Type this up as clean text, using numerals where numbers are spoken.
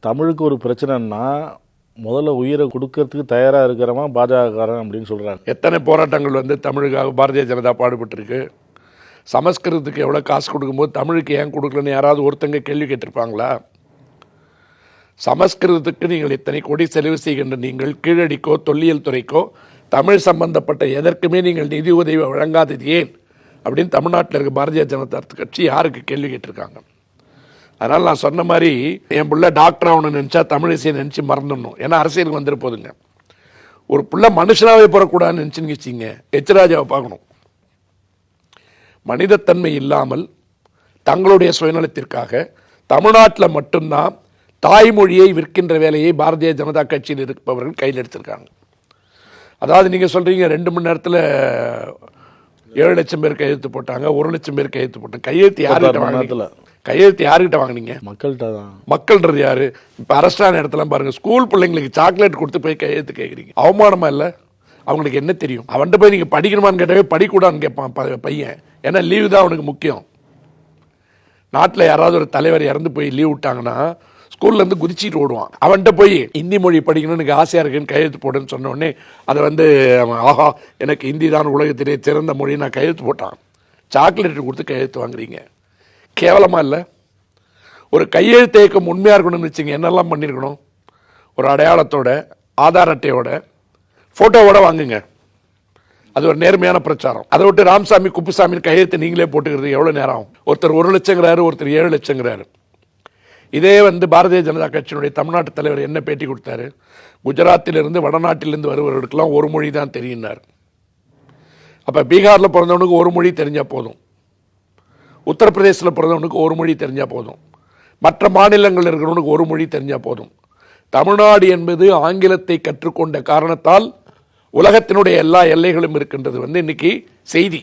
தமிழுக்கு ஒரு பிரச்சனைன்னா முதல்ல உயிரை கொடுக்கறதுக்கு தயாராக இருக்கிறவன் பாஜகக்காரன் அப்படின்னு சொல்கிறாங்க. எத்தனை போராட்டங்கள் வந்து தமிழுக்காக பாரதிய ஜனதா பாடுபட்டிருக்கு. சமஸ்கிருதத்துக்கு எவ்வளோ காசு கொடுக்கும்போது தமிழுக்கு ஏன் கொடுக்கலன்னு யாராவது ஒருத்தங்க கேள்வி கேட்டிருப்பாங்களா? சமஸ்கிருதத்துக்கு நீங்கள் இத்தனை கோடி செலவு செய்கின்ற நீங்கள் கீழடிக்கோ தொல்லியல் துறைக்கோ தமிழ் சம்பந்தப்பட்ட எதற்குமே நீங்கள் நிதி உதவி வழங்காதது ஏன் அப்படின்னு தமிழ்நாட்டில் இருக்க பாரதிய ஜனதா கட்சி யாருக்கு கேள்வி கேட்டிருக்காங்க? அதனால் நான் சொன்ன மாதிரி என் பிள்ளை டாக்டர் ஆகணும்னு நினச்சா தமிழிசையை நினச்சி மறந்துடணும். ஏன்னா அரசியலுக்கு வந்துட்டு போதுங்க. ஒரு பிள்ளை மனுஷனாவே போகக்கூடாதுன்னு நினச்சின்னு வச்சிங்க எச்ராஜாவை பார்க்கணும். மனிதத்தன்மை இல்லாமல் தங்களுடைய சுயநலத்திற்காக தமிழ்நாட்டில் மட்டும்தான் தாய்மொழியை விற்கின்ற வேலையை பாரதிய ஜனதா கட்சியில் இருப்பவர்கள் கையில் எடுத்திருக்காங்க. அதாவது நீங்கள் சொல்கிறீங்க 2 மணி நேரத்தில் 7 லட்சம் பேர் கையெழுத்து போட்டாங்க, 1 லட்சம் பேர் கையெழுத்து போட்டாங்க. கையெழுத்து யார்கிட்ட வாங்கினீங்க? கையெழுத்து யார்கிட்ட வாங்கினீங்க? மக்கள்கிட்ட தான். மக்கள்ன்றது யாரு? இப்போ அரஸ்டான இடத்துல பாருங்க, ஸ்கூல் பிள்ளைங்களுக்கு சாக்லேட் கொடுத்து போய் கையெழுத்து கேட்குறீங்க. அவமானமா இல்லை? அவங்களுக்கு என்ன தெரியும்? அவன்கிட்ட போய் நீங்கள் படிக்கணுமான்னு கேட்டாவே படிக்கூடான்னு கேட்பான் பையன். ஏன்னா லீவு தான் அவனுக்கு முக்கியம். நாட்டில் யாராவது ஒரு தலைவர் இறந்து போய் லீவ் விட்டாங்கன்னா ஸ்கூல்லேருந்து குதிச்சிட்டு ஓடுவான். அவன்கிட்ட போய் ஹிந்தி மொழி படிக்கணும்னு எனக்கு ஆசையாக இருக்குன்னு கையெழுத்து போடுன்னு சொன்ன உடனே அதை வந்து ஆஹா எனக்கு ஹிந்தி தான் உலகத்திலே சிறந்த மொழி நான் கையெழுத்து போட்டான். சாக்லேட் கொடுத்து கையெழுத்து வாங்குறீங்க. கேவலமாக இல்லை? ஒரு கையெழுத்து இயக்கம் உண்மையாக இருக்கணும்னு வச்சுங்க என்னெல்லாம் பண்ணியிருக்கணும்? ஒரு அடையாளத்தோட ஆதார் அட்டையோட ஃபோட்டோவோட வாங்குங்க. அது ஒரு நேர்மையான பிரச்சாரம். அதை விட்டு ராமசாமி குப்புசாமி கையெழுத்து நீங்களே போட்டுக்கிறது எவ்வளோ நேரம் ஆகும்? ஒருத்தர் 1 லட்சங்கிறாரு, ஒருத்தர் 7 லட்சங்கிறாரு. இதே வந்து பாரதிய ஜனதா கட்சியினுடைய தமிழ்நாட்டு தலைவர் என்ன பேட்டி கொடுத்தாரு? குஜராத்திலிருந்து வடநாட்டிலிருந்து வருவர்களுக்கெல்லாம் ஒரு மொழி தான் தெரியுன்னார். அப்போ பீகாரில் பிறந்தவனுக்கு ஒரு மொழி தெரிஞ்சால் போதும், உத்தரப்பிரதேசத்தில் பிறந்தவனுக்கு ஒரு மொழி தெரிஞ்சால் போதும், மற்ற மாநிலங்களில் இருக்கிறவனுக்கு ஒரு மொழி தெரிஞ்சால் போதும். தமிழ்நாடு என்பது ஆங்கிலத்தை கற்றுக்கொண்ட காரணத்தால் உலகத்தினுடைய எல்லா எல்லைகளும் இருக்கின்றது வந்து இன்னைக்கு செய்தி.